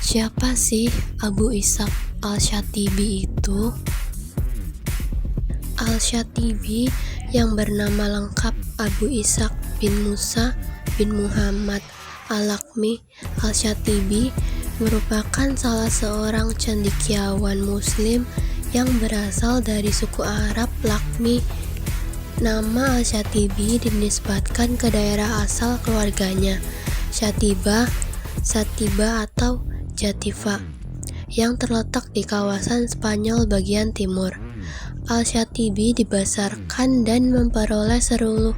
Siapa sih Abu Ishaq Al-Syatibi itu? Al-Syatibi yang bernama lengkap Abu Ishaq bin Musa bin Muhammad Al-Lakmi Al-Syatibi merupakan salah seorang cendekiawan muslim yang berasal dari suku Arab Lakmi. Nama Al-Syatibi dinisbatkan ke daerah asal keluarganya, Syatiba, Satiba atau Jativa, yang terletak di kawasan Spanyol bagian timur. Al-Syatibi dibesarkan dan memperoleh seluruh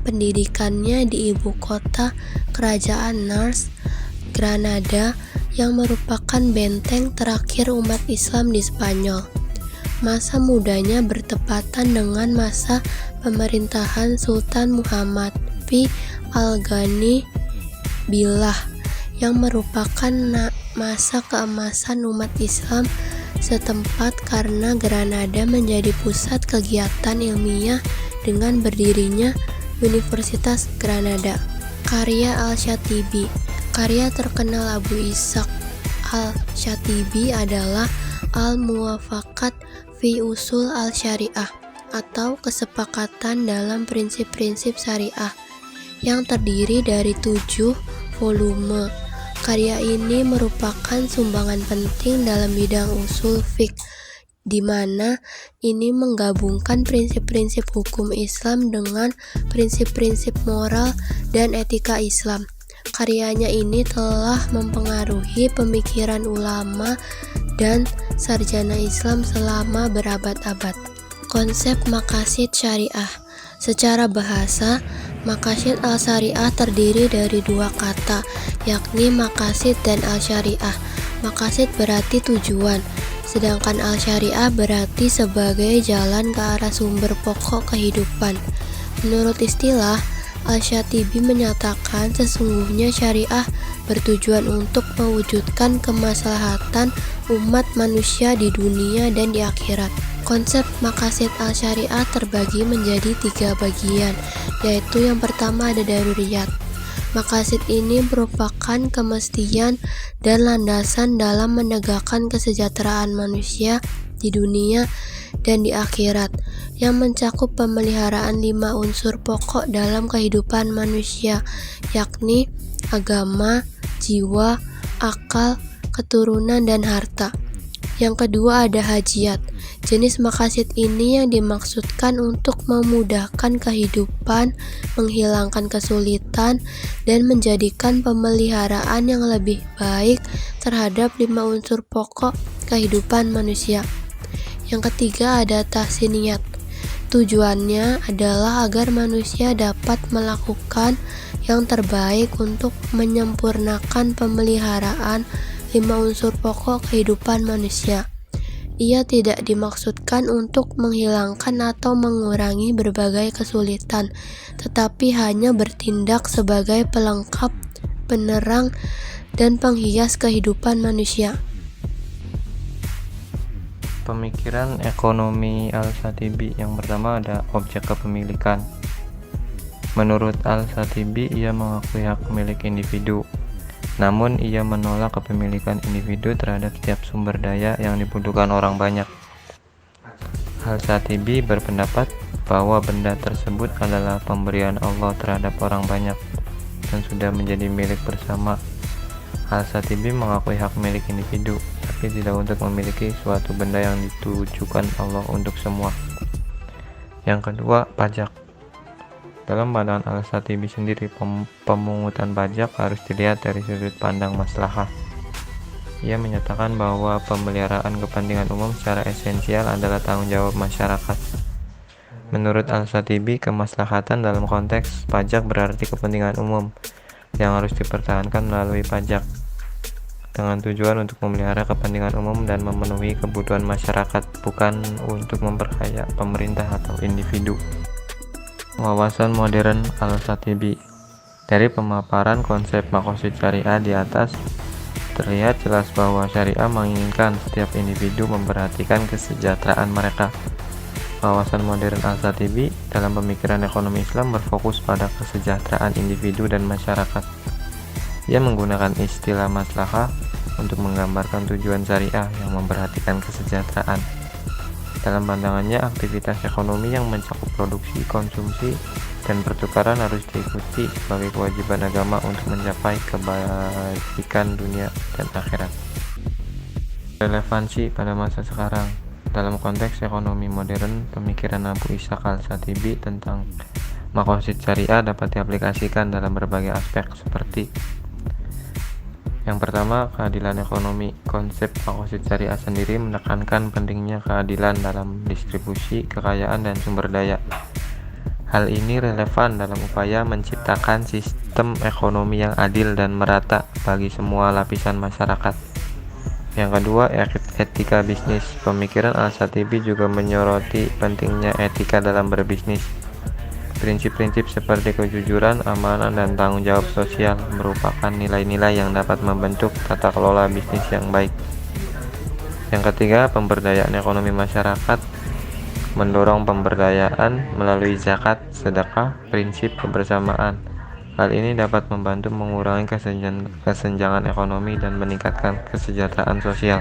pendidikannya di ibu kota kerajaan Nars, Granada, yang merupakan benteng terakhir umat Islam di Spanyol. Masa mudanya bertepatan dengan masa pemerintahan Sultan Muhammad V Al-Ghani Billah, yang merupakan masa keemasan umat Islam setempat karena Granada menjadi pusat kegiatan ilmiah dengan berdirinya Universitas Granada. Karya Al-Syatibi. Karya terkenal Abu Ishaq Al-Syatibi adalah Al-Muwafaqat fi Usul Al-Syariah atau kesepakatan dalam prinsip-prinsip syariah, yang terdiri dari 7 volume. Karya ini merupakan sumbangan penting dalam bidang usul fiqh, di mana ini menggabungkan prinsip-prinsip hukum Islam dengan prinsip-prinsip moral dan etika Islam. Karyanya ini telah mempengaruhi pemikiran ulama dan sarjana Islam selama berabad-abad. Konsep maqasid syariah. Secara bahasa, maqasid al-syariah terdiri dari 2 kata, yakni maqasid dan al-syariah. Maqasid berarti tujuan, sedangkan al-syariah berarti sebagai jalan ke arah sumber pokok kehidupan. Menurut istilah, Al-Syatibi menyatakan sesungguhnya syariah bertujuan untuk mewujudkan kemaslahatan umat manusia di dunia dan di akhirat. Konsep maqasid al-syariah terbagi menjadi 3 bagian, yaitu yang pertama ada daruriyat. Maqasid ini merupakan kemestian dan landasan dalam menegakkan kesejahteraan manusia di dunia dan di akhirat, yang mencakup pemeliharaan 5 unsur pokok dalam kehidupan manusia, yakni agama, jiwa, akal, keturunan, dan harta. Yang kedua ada hajiyat. Jenis maqasid ini yang dimaksudkan untuk memudahkan kehidupan, menghilangkan kesulitan, dan menjadikan pemeliharaan yang lebih baik terhadap 5 unsur pokok kehidupan manusia. Yang ketiga ada tahsiniyat. Tujuannya adalah agar manusia dapat melakukan yang terbaik untuk menyempurnakan pemeliharaan 5 unsur pokok kehidupan manusia. Ia tidak dimaksudkan untuk menghilangkan atau mengurangi berbagai kesulitan, tetapi hanya bertindak sebagai pelengkap, penerang, dan penghias kehidupan manusia. Pemikiran ekonomi Al-Syatibi. Yang pertama ada objek kepemilikan. Menurut Al-Syatibi, ia mengakui hak milik individu, namun ia menolak kepemilikan individu terhadap setiap sumber daya yang dibutuhkan orang banyak. Al-Syatibi berpendapat bahwa benda tersebut adalah pemberian Allah terhadap orang banyak dan sudah menjadi milik bersama. Al-Syatibi mengakui hak milik individu, tapi tidak untuk memiliki suatu benda yang ditujukan Allah untuk semua. Yang kedua, pajak. Dalam pandangan Al-Syatibi sendiri, pemungutan pajak harus dilihat dari sudut pandang maslahah. Ia menyatakan bahwa pemeliharaan kepentingan umum secara esensial adalah tanggung jawab masyarakat. Menurut Al-Syatibi, kemaslahatan dalam konteks pajak berarti kepentingan umum yang harus dipertahankan melalui pajak, dengan tujuan untuk memelihara kepentingan umum dan memenuhi kebutuhan masyarakat, bukan untuk memperkaya pemerintah atau individu. Wawasan modern Al-Syatibi. Dari pemaparan konsep maqasid syariah di atas, terlihat jelas bahwa syariah menginginkan setiap individu memperhatikan kesejahteraan mereka. Wawasan modern Al-Syatibi dalam pemikiran ekonomi Islam berfokus pada kesejahteraan individu dan masyarakat. Ia menggunakan istilah maslahah untuk menggambarkan tujuan syariah yang memperhatikan kesejahteraan. Dalam pandangannya, aktivitas ekonomi yang mencakup produksi, konsumsi, dan pertukaran harus diikuti sebagai kewajiban agama untuk mencapai kebaikan dunia dan akhirat. Relevansi pada masa sekarang. Dalam konteks ekonomi modern, pemikiran Abu Ishaq Al-Shatibi tentang maqasid syariah dapat diaplikasikan dalam berbagai aspek seperti: yang pertama, keadilan ekonomi. Konsep maqasid syariah sendiri menekankan pentingnya keadilan dalam distribusi kekayaan dan sumber daya. Hal ini relevan dalam upaya menciptakan sistem ekonomi yang adil dan merata bagi semua lapisan masyarakat. Yang kedua, etika bisnis. Pemikiran Al-Shatibi juga menyoroti pentingnya etika dalam berbisnis. Prinsip-prinsip seperti kejujuran, amanah, dan tanggung jawab sosial merupakan nilai-nilai yang dapat membentuk tata kelola bisnis yang baik. Yang ketiga, pemberdayaan ekonomi masyarakat. Mendorong pemberdayaan melalui zakat, sedekah, prinsip kebersamaan. Hal ini dapat membantu mengurangi kesenjangan ekonomi dan meningkatkan kesejahteraan sosial.